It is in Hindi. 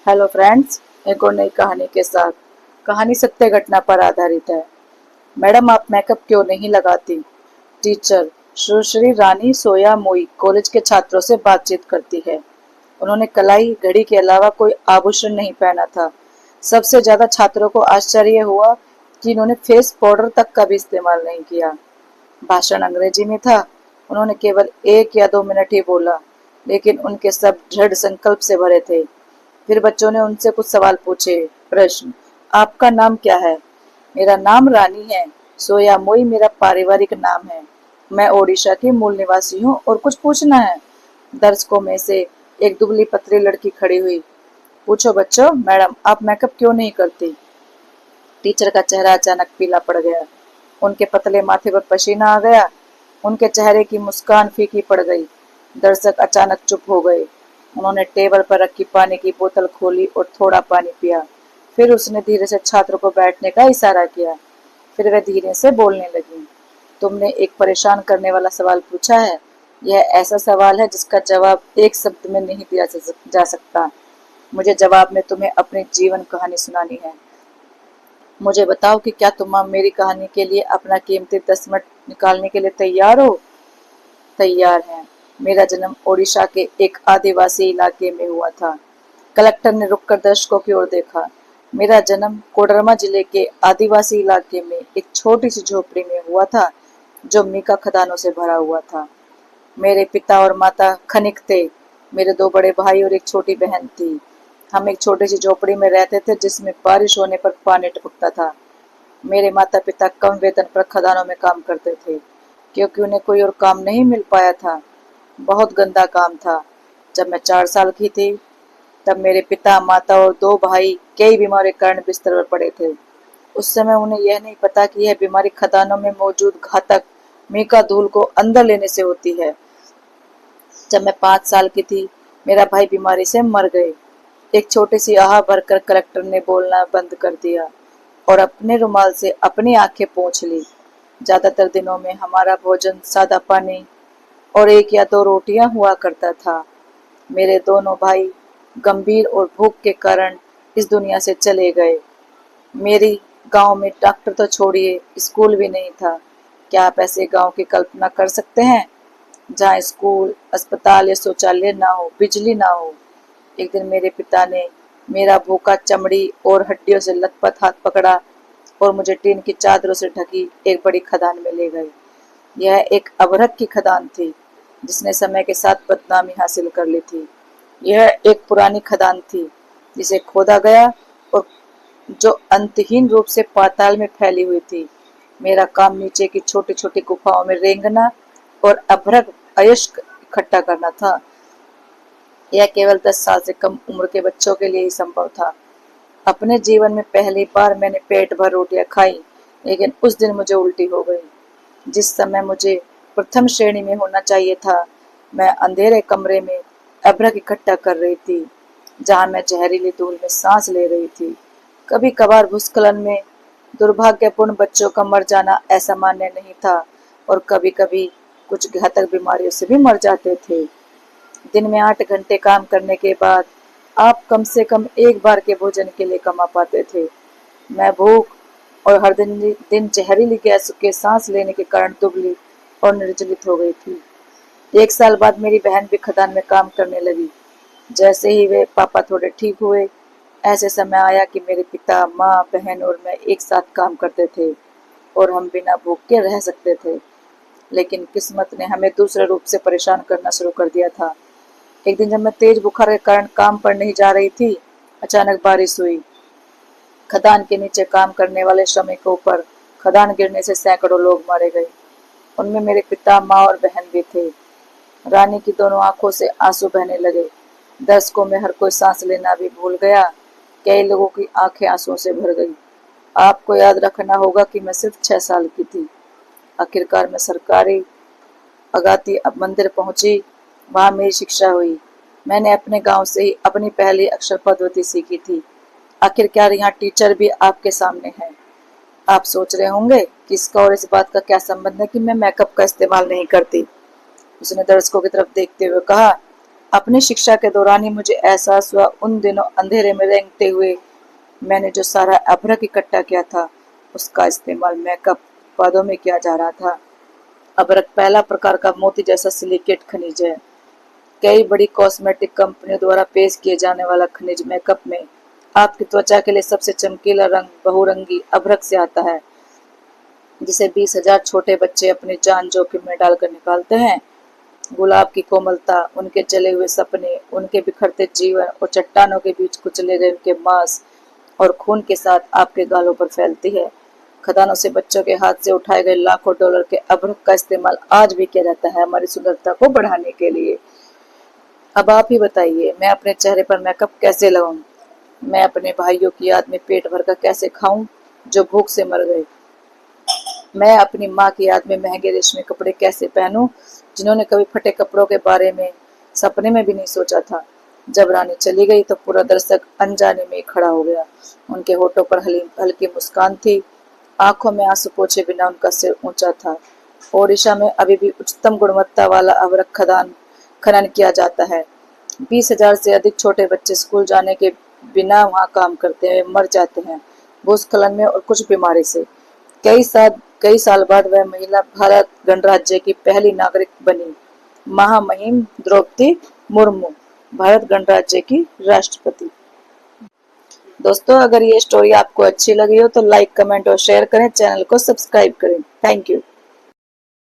हेलो फ्रेंड्स, एक और नई कहानी के साथ। कहानी सत्य घटना पर आधारित है। मैडम, आप मेकअप क्यों नहीं लगाती? टीचर सुश्री रानी सोया मोई कॉलेज के छात्रों से बातचीत करती है। उन्होंने कलाई घड़ी के अलावा कोई आभूषण नहीं पहना था। सबसे ज्यादा छात्रों को आश्चर्य हुआ कि इन्होंने फेस पाउडर तक का भी इस्तेमाल नहीं किया। भाषण अंग्रेजी में था। उन्होंने केवल 1 या 2 मिनट ही बोला, लेकिन उनके सब दृढ़ संकल्प से भरे थे। फिर बच्चों ने उनसे कुछ सवाल पूछे। प्रश्न, आपका नाम क्या है? मेरा नाम रानी है। सोया मोई मेरा पारिवारिक नाम है। मैं ओडिशा की मूल निवासी हूँ और कुछ पूछना है। दर्शकों में से एक दुबली पतली लड़की खड़ी हुई। पूछो बच्चों, मैडम आप मेकअप क्यों नहीं करती? टीचर का चेहरा अचानक पीला पड़ गया। उनके पतले माथे पर पसीना आ गया। उनके चेहरे की मुस्कान फीकी पड़ गई। दर्शक अचानक चुप हो गए। उन्होंने टेबल पर रखी पानी की बोतल खोली और थोड़ा पानी पिया। फिर उसने धीरे से छात्र को बैठने का इशारा किया। फिर वह धीरे से बोलने लगी। तुमने एक परेशान करने वाला सवाल पूछा है। यह ऐसा सवाल है जिसका जवाब एक शब्द में नहीं दिया जा सकता। मुझे जवाब में तुम्हें अपनी जीवन कहानी सुनानी है। मुझे बताओ कि क्या तुम मेरी कहानी के लिए अपना कीमती 10 मिनट निकालने के लिए तैयार हो? तैयार हैं। मेरा जन्म ओडिशा के एक आदिवासी इलाके में हुआ था। कलेक्टर ने रुककर दर्शकों की ओर देखा। मेरा जन्म कोडरमा जिले के आदिवासी इलाके में एक छोटी सी झोपड़ी में हुआ था, जो मीका खदानों से भरा हुआ था। मेरे पिता और माता खनिक थे। मेरे 2 बड़े भाई और एक छोटी बहन थी। हम एक छोटी सी झोपड़ी में रहते थे, जिसमें बारिश होने पर पानी टपकता था। मेरे माता पिता कम वेतन पर खदानों में काम करते थे, क्योंकि उन्हें कोई और काम नहीं मिल पाया था। बहुत गंदा काम था। जब मैं 4 साल की थी, तब मेरे पिता, माता और 2 भाई कई बीमारी के कारण बिस्तर पर पड़े थे। उस समय उन्हें यह नहीं पता कि यह बीमारी खदानों में मौजूद घातक मीका धूल को अंदर लेने से होती है। जब मैं 5 साल की थी, मेरा भाई बीमारी से मर गए। एक छोटी सी आह भरकर कलेक्टर ने बोलना बंद कर दिया और अपने रुमाल से अपनी आंखें पोंछ ली। ज्यादातर दिनों में हमारा भोजन सादा पानी और 1 या 2 रोटियां हुआ करता था। मेरे दोनों भाई गंभीर और भूख के कारण इस दुनिया से चले गए। मेरी गांव में डॉक्टर तो छोड़िए, स्कूल भी नहीं था। क्या आप ऐसे गांव की कल्पना कर सकते हैं, जहाँ स्कूल, अस्पताल या शौचालय ना हो, बिजली ना हो? एक दिन मेरे पिता ने मेरा भूखा चमड़ी और हड्डियों से लथपथ हाथ पकड़ा और मुझे टीन की चादरों से ढकी एक बड़ी खदान में ले गए। यह एक अभ्रक की खदान थी, जिसने समय के साथ बदनामी हासिल कर ली थी। यह एक पुरानी खदान थी, जिसे खोदा गया और जो अंतहीन रूप से पाताल में फैली हुई थी। मेरा काम नीचे की छोटी छोटी गुफाओं में रेंगना और अभ्रक अयस्क इकट्ठा करना था। यह केवल 10 साल से कम उम्र के बच्चों के लिए ही संभव था। अपने जीवन में पहली बार मैंने पेट भर रोटियां खाई, लेकिन उस दिन मुझे उल्टी हो गई। जिस समय मुझे प्रथम श्रेणी में होना चाहिए था, मैं अंधेरे कमरे में अभ्रक इकट्ठा कर रही थी, जहां मैं जहरीली धूल में सांस ले रही थी। कभी कभार भूस्खलन में दुर्भाग्यपूर्ण बच्चों का मर जाना असामान्य नहीं था, और कभी कभी कुछ घातक बीमारियों से भी मर जाते थे। दिन में 8 घंटे काम करने के बाद आप कम से कम एक बार के भोजन के लिए कमा पाते थे। मैं भूख और हर दिन जहरीली गैस के सांस लेने के कारण दुबली और निर्जलित हो गई थी। 1 साल बाद मेरी बहन भी खदान में काम करने लगी। जैसे ही वे पापा थोड़े ठीक हुए, ऐसे समय आया कि मेरे पिता, माँ, बहन और मैं एक साथ काम करते थे और हम बिना भूख के रह सकते थे। लेकिन किस्मत ने हमें दूसरे रूप से परेशान करना शुरू कर दिया था। एक दिन जब मैं तेज बुखार के कारण काम पर नहीं जा रही थी, अचानक बारिश हुई। खदान के नीचे काम करने वाले श्रमिकों पर खदान गिरने से सैकड़ों लोग मारे गए। उनमें मेरे पिता, माँ और बहन भी थे। रानी की दोनों आंखों से आंसू बहने लगे। दर्शकों में हर कोई सांस लेना भी भूल गया। कई लोगों की आंखें आंसुओं से भर गई। आपको याद रखना होगा कि मैं सिर्फ 6 साल की थी। आखिरकार मैं सरकारी अगाती मंदिर पहुंची। वहां मेरी शिक्षा हुई। मैंने अपने गांव से ही अपनी पहली अक्षर पद्धति सीखी थी। आखिरकार यहाँ टीचर भी आपके सामने है। आप सोच रहे होंगे कि इसका और इस बात का क्या संबंध है कि मैं मेकअप का इस्तेमाल नहीं करती। उसने दर्शकों की तरफ देखते हुए कहा, अपनी शिक्षा के दौरान ही मुझे एहसास हुआ, उन दिनों अंधेरे में रेंगते हुए मैंने जो सारा अभ्रक इकट्ठा किया था उसका इस्तेमाल मेकअप उत्पादों में किया जा रहा था। अभ्रक पहला प्रकार का मोती जैसा सिलिकेट खनिज है। कई बड़ी कॉस्मेटिक कंपनियों द्वारा पेश किए जाने वाला खनिज मेकअप में आपकी त्वचा के लिए सबसे चमकीला रंग बहुरंगी अभ्रक से आता है, जिसे 20,000 छोटे बच्चे अपनी जान जोखिम में डालकर निकालते हैं। गुलाब की कोमलता, उनके जले हुए सपने, उनके बिखरते जीवन और चट्टानों के बीच कुचले गए उनके मांस और खून के साथ आपके गालों पर फैलती है। खदानों से बच्चों के हाथ से उठाए गए लाखों डॉलर के अभ्रक का इस्तेमाल आज भी किया जाता है हमारी सुंदरता को बढ़ाने के लिए। अब आप ही बताइए, मैं अपने चेहरे पर मेकअप कैसे लगाऊं? मैं अपने भाइयों की याद में पेट भरकर कैसे खाऊं जो भूख से मर गए? मैं अपनी माँ की याद में महंगे रेशमी कपड़े कैसे पहनूं जिन्होंने कभी फटे कपड़ों के बारे में सपने में भी नहीं सोचा था? जब रानी चली गई तो पूरा दर्शक अनजाने में खड़ा हो गया। उनके होठों पर हल्की मुस्कान थी, आंखों में आंसू पोछे बिना उनका सिर ऊंचा था। ओडिशा में अभी भी उच्चतम गुणवत्ता वाला अभ्रक खनन किया जाता है। 20,000 से अधिक छोटे बच्चे स्कूल जाने के बिना वहां काम करते हुए मर जाते हैं, भूस्खलन में और कुछ बीमारी से। कई साल बाद वह महिला भारत गणराज्य की पहली नागरिक बनी। महामहिम द्रौपदी मुर्मू भारत गणराज्य की राष्ट्रपति। दोस्तों, अगर ये स्टोरी आपको अच्छी लगी हो तो लाइक, कमेंट और शेयर करें, चैनल को सब्सक्राइब करें। Thank you.